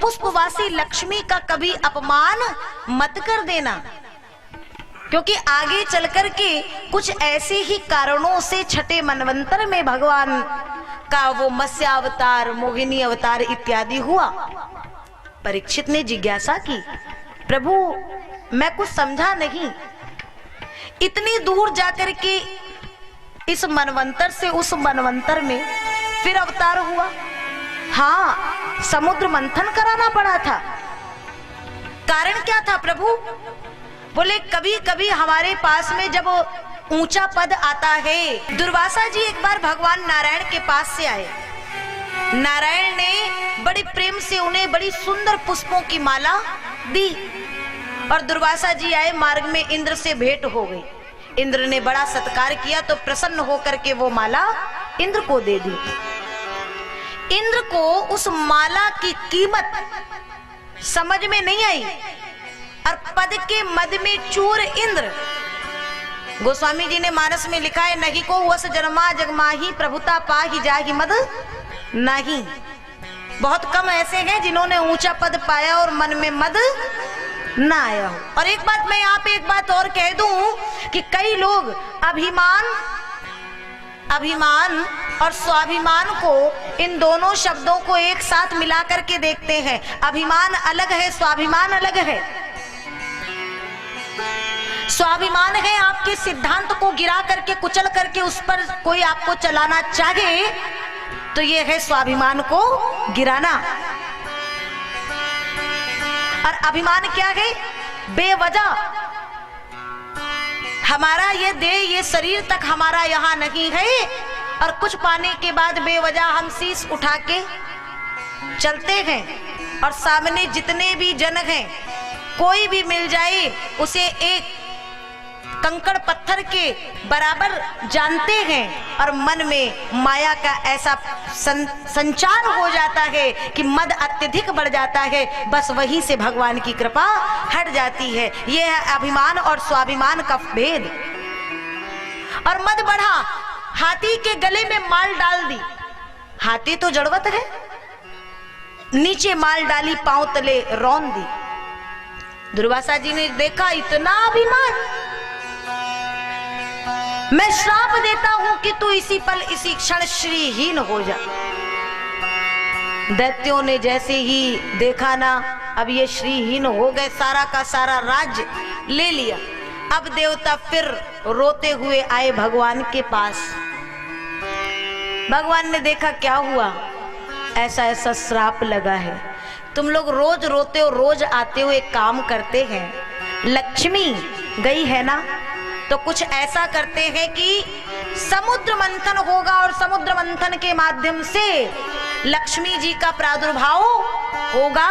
पुष्पवासी लक्ष्मी का कभी अपमान मत कर देना, क्योंकि आगे चलकर के कुछ ऐसे ही कारणों से छठे मनवंतर में भगवान का वो मत्स्य अवतार, मोहिनी अवतार इत्यादि हुआ। परीक्षित ने जिज्ञासा की, प्रभु मैं कुछ समझा नहीं, इतनी दूर जाकर के इस मनवंतर से उस मनवंतर में फिर अवतार हुआ। हाँ, समुद्र मंथन कराना पड़ा था। कारण क्या था प्रभु? बोले कभी कभी हमारे पास में जब ऊंचा पद आता है। दुर्वासा जी एक बार भगवान नारायण के पास से आए। नारायण ने बड़े प्रेम से उन्हें बड़ी सुंदर पुष्पों की माला दी और दुर्वासा जी आए, मार्ग में इंद्र से भेंट हो गई। इंद्र ने बड़ा सत्कार किया तो प्रसन्न होकर के वो माला इंद्र को दे दी। इंद्र को उस माला की कीमत समझ में नहीं आई और पद के मद में चूर इंद्र। गोस्वामी जी ने मानस में लिखा है, नहीं को वस जन्मा जगमाही प्रभुता पाही जाहि मद नहीं। बहुत कम ऐसे हैं जिन्होंने ऊंचा पद पाया और मन में मद ना आया हो। और एक बात मैं यहाँ पे एक बात और कह दूं कि कई लोग अभिमान और स्वाभिमान को, इन दोनों शब्दों को एक साथ मिला करके देखते हैं। अभिमान अलग है, स्वाभिमान अलग है। स्वाभिमान है आपके सिद्धांत को गिरा करके, कुचल करके उस पर कोई आपको चलाना चाहे तो ये है स्वाभिमान को गिराना। और अभिमान क्या है? बेवजह हमारा ये देह, ये शरीर तक हमारा यहाँ नहीं है और कुछ पाने के बाद बेवजह हम शीश उठा के चलते हैं और सामने जितने भी जन हैं, कोई भी मिल जाए उसे एक कंकड़ पत्थर के बराबर जानते हैं और मन में माया का ऐसा संचार हो जाता है कि मद अत्यधिक बढ़ जाता है। बस वहीं से भगवान की कृपा हट जाती है। यह है अभिमान और स्वाभिमान का भेद। और मद बढ़ा, हाथी के गले में माल डाल दी। हाथी तो जड़वत है, नीचे माल डाली, पांव तले रौंद दी। दुर्वासा जी ने देखा इतना अभिमान, मैं श्राप देता हूं कि तू इसी पल इसी क्षण श्रीहीन हो जा। दैत्यों ने जैसे ही देखा ना, अब ये श्रीहीन हो गए, सारा का सारा राज्य ले लिया। अब देवता फिर रोते हुए आए भगवान के पास। भगवान ने देखा क्या हुआ, ऐसा ऐसा श्राप लगा है। तुम लोग रोज रोते हो, रोज आते हो, एक काम करते हैं, लक्ष्मी गई है ना तो कुछ ऐसा करते हैं कि समुद्र मंथन होगा और समुद्र मंथन के माध्यम से लक्ष्मी जी का प्रादुर्भाव होगा।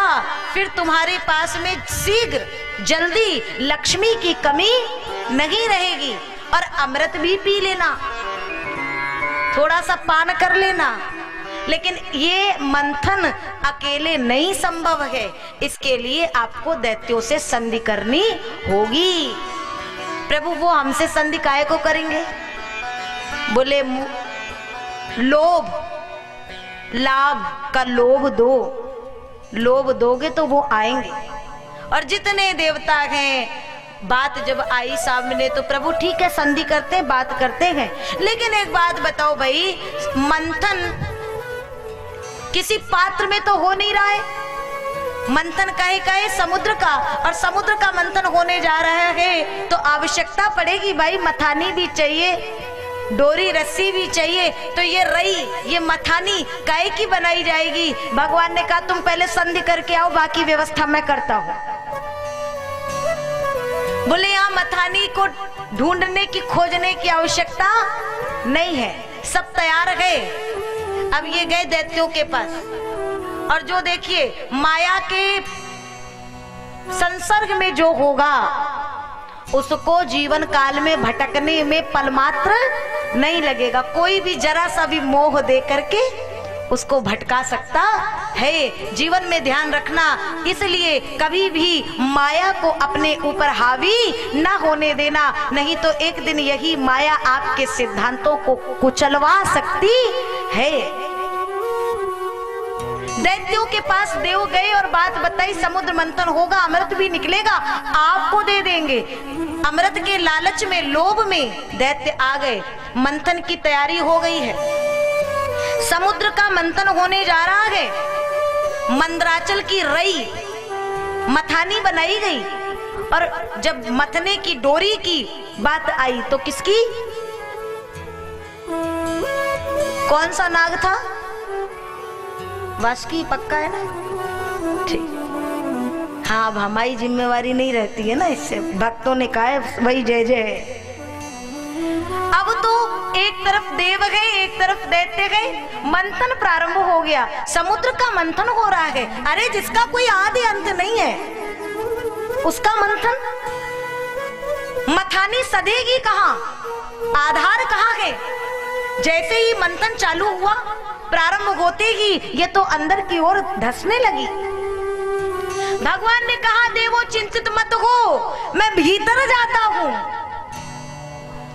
फिर तुम्हारे पास में शीघ्र जल्दी लक्ष्मी की कमी नहीं रहेगी। और अमृत भी पी लेना, थोड़ा सा पान कर लेना। लेकिन ये मंथन अकेले नहीं संभव है, इसके लिए आपको दैत्यों से संधि करनी होगी। प्रभु वो हमसे संधि काहे को करेंगे? बोले लोभ, लाभ का लोभ दो, लोभ दोगे तो वो आएंगे। और जितने देवता हैं, बात जब आई सामने तो प्रभु ठीक है संधि करते हैं, बात करते हैं। लेकिन एक बात बताओ भाई, मंथन किसी पात्र में तो हो नहीं रहा है। मंथन काहे समुद्र का, और समुद्र का मंथन होने जा रहा है तो आवश्यकता पड़ेगी भाई, मथानी भी चाहिए, डोरी रस्सी भी चाहिए। तो ये रई, ये मथानी काहे की बनाई जाएगी? भगवान ने कहा तुम पहले संधि करके आओ, बाकी व्यवस्था मैं करता हूं। बोले यहाँ मथानी को ढूंढने की, खोजने की आवश्यकता नहीं है, सब तैयार है। अब ये गए दैत्यों के पास और जो देखिए माया के संसर्ग में जो होगा उसको जीवन काल में भटकने में पलमात्र नहीं लगेगा। कोई भी जरा सा भी मोह दे करके उसको भटका सकता है। जीवन में ध्यान रखना, इसलिए कभी भी माया को अपने ऊपर हावी ना होने देना, नहीं तो एक दिन यही माया आपके सिद्धांतों को कुचलवा सकती है। दैत्यों के पास देव गए और बात बताई, समुद्र मंथन होगा, अमृत भी निकलेगा, आपको दे देंगे। अमृत के लालच में, लोभ में दैत्य आ गए। मंथन की तैयारी हो गई है, समुद्र का मंथन होने जा रहा है। मंदराचल की रई मथानी बनाई गई और जब मथने की डोरी की बात आई तो किसकी, कौन सा नाग था? वासुकी, पक्का है ना? ठीक। हाँ, अब हमारी जिम्मेवारी नहीं रहती है ना, इससे भक्तों ने कहा है वही जय जय है। अब तो एक तरफ देव गए, एक तरफ दैत्य गए, मंथन प्रारंभ हो गया, समुद्र का मंथन हो रहा है। अरे जिसका कोई आदि अंत नहीं है उसका मंथन, मथानी सधेगी कहां, आधार कहां है? जैसे ही मंथन चालू हुआ, प्रारंभ होते ही ये तो अंदर की ओर धंसने लगी। भगवान ने कहा, देवो चिंतित मत हो, मैं भीतर जाता हूं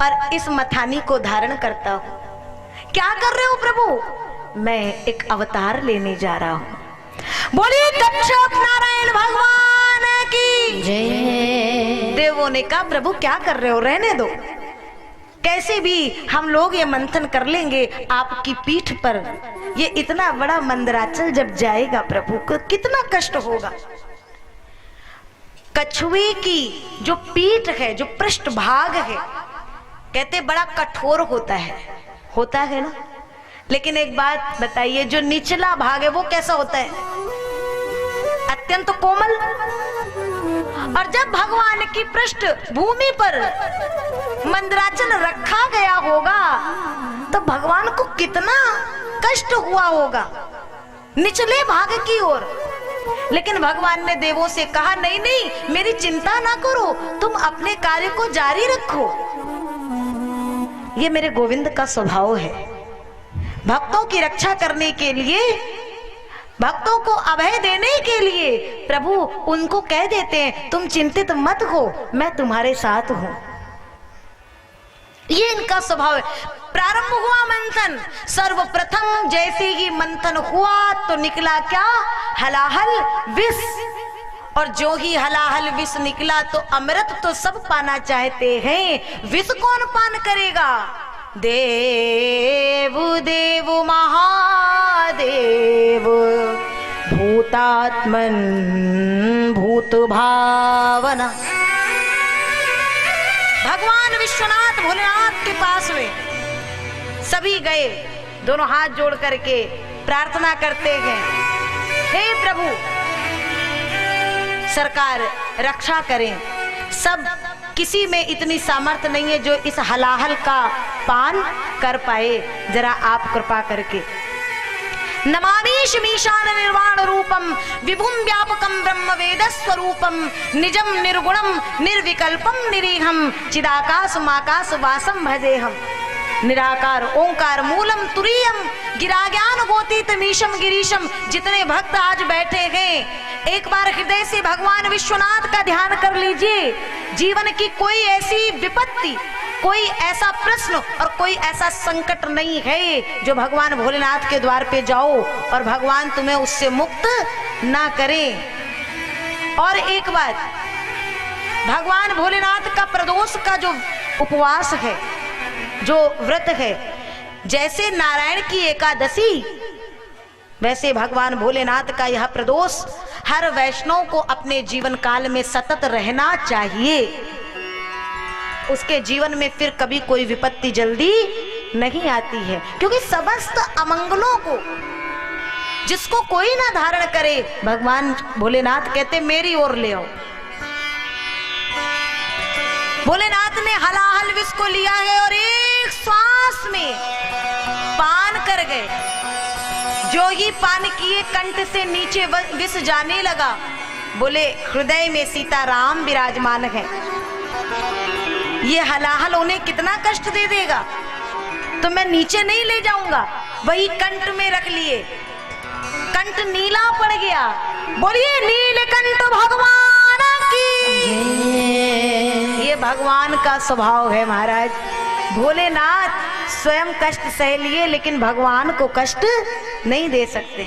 और इस मथानी को धारण करता हूं। क्या कर रहे हो प्रभु? मैं एक अवतार लेने जा रहा हूं। बोलिए कच्छप नारायण भगवान की जय। देवों ने कहा, प्रभु क्या कर रहे हो, रहने दो, कैसे भी हम लोग ये मंथन कर लेंगे आपकी पीठ पर। ये इतना बड़ा मंदराचल जब जाएगा प्रभु को कितना कष्ट होगा। कछुए की जो पीठ है, जो पृष्ठ भाग है, कहते बड़ा कठोर होता है ना। लेकिन एक बात बताइए, जो निचला भाग है वो कैसा होता है? अत्यंत कोमल। और जब भगवान की पृष्ठ भूमि पर मंदराचल रखा गया होगा तो भगवान को कितना कष्ट हुआ होगा निचले भाग की ओर। लेकिन भगवान ने देवों से कहा, नहीं नहीं, मेरी चिंता ना करो, तुम अपने कार्य को जारी रखो। ये मेरे गोविंद का स्वभाव है, भक्तों की रक्षा करने के लिए, भक्तों को अभय देने के लिए प्रभु उनको कह देते हैं, तुम चिंतित मत हो, मैं तुम्हारे साथ हूं। ये इनका स्वभाव है। प्रारंभ हुआ मंथन, सर्वप्रथम जैसे ही मंथन हुआ तो निकला क्या? हलाहल विष। और जो ही हलाहल विष निकला तो अमृत तो सब पाना चाहते हैं, विष कौन पान करेगा? देव देव महादेव भूतात्मन भूत भावना। भगवान विश्वनाथ भोलेनाथ के पास में सभी गए, दोनों हाथ जोड़ करके प्रार्थना करते हैं, हे प्रभु सरकार रक्षा करें। सब किसी में इतनी सामर्थ्य नहीं है जो इस हलाहल का पान कर पाए, जरा आप कृपा करके। नमामि शमीशान निर्वाण रूपम विभुम व्यापकम ब्रह्म वेद स्वरूपम निजम निर्गुणम निर्विकल्पम निरीहम चिदाकाश माकाश वासम भजेहम। निराकार ओंकार मूलम तुरीयम गिरा ज्ञान गोतीतमीशम गिरीशम। जितने भक्त आज बैठे हैं, एक बार हृदय से भगवान विश्वनाथ का ध्यान कर लीजिए। जीवन की कोई ऐसी विपत्ति, कोई ऐसा प्रश्न और कोई ऐसा संकट नहीं है जो भगवान भोलेनाथ के द्वार पे जाओ और भगवान तुम्हें उससे मुक्त ना करें। और एक बात, भगवान भोलेनाथ का प्रदोष का जो उपवास है, जो व्रत है, जैसे नारायण की एकादशी, वैसे भगवान भोलेनाथ का यह प्रदोष हर वैष्णव को अपने जीवन काल में सतत रहना चाहिए। उसके जीवन में फिर कभी कोई विपत्ति जल्दी नहीं आती है, क्योंकि समस्त अमंगलों को जिसको कोई ना धारण करे, भगवान भोलेनाथ कहते मेरी ओर ले आओ। भोलेनाथ ने हलाहल विष को लिया है और एक श्वास में पान कर गए। जो ही पान किए, कंठ से नीचे विष जाने लगा। बोले हृदय में सीताराम विराजमान है, ये हलाहल उन्हें कितना कष्ट दे देगा, तो मैं नीचे नहीं ले जाऊंगा। वही कंठ में रख लिए, कंठ नीला पड़ गया। बोलिए नीलकंठ भगवान की। ये भगवान का स्वभाव है महाराज। भोलेनाथ स्वयं कष्ट सह लिए, लेकिन भगवान को कष्ट नहीं दे सकते।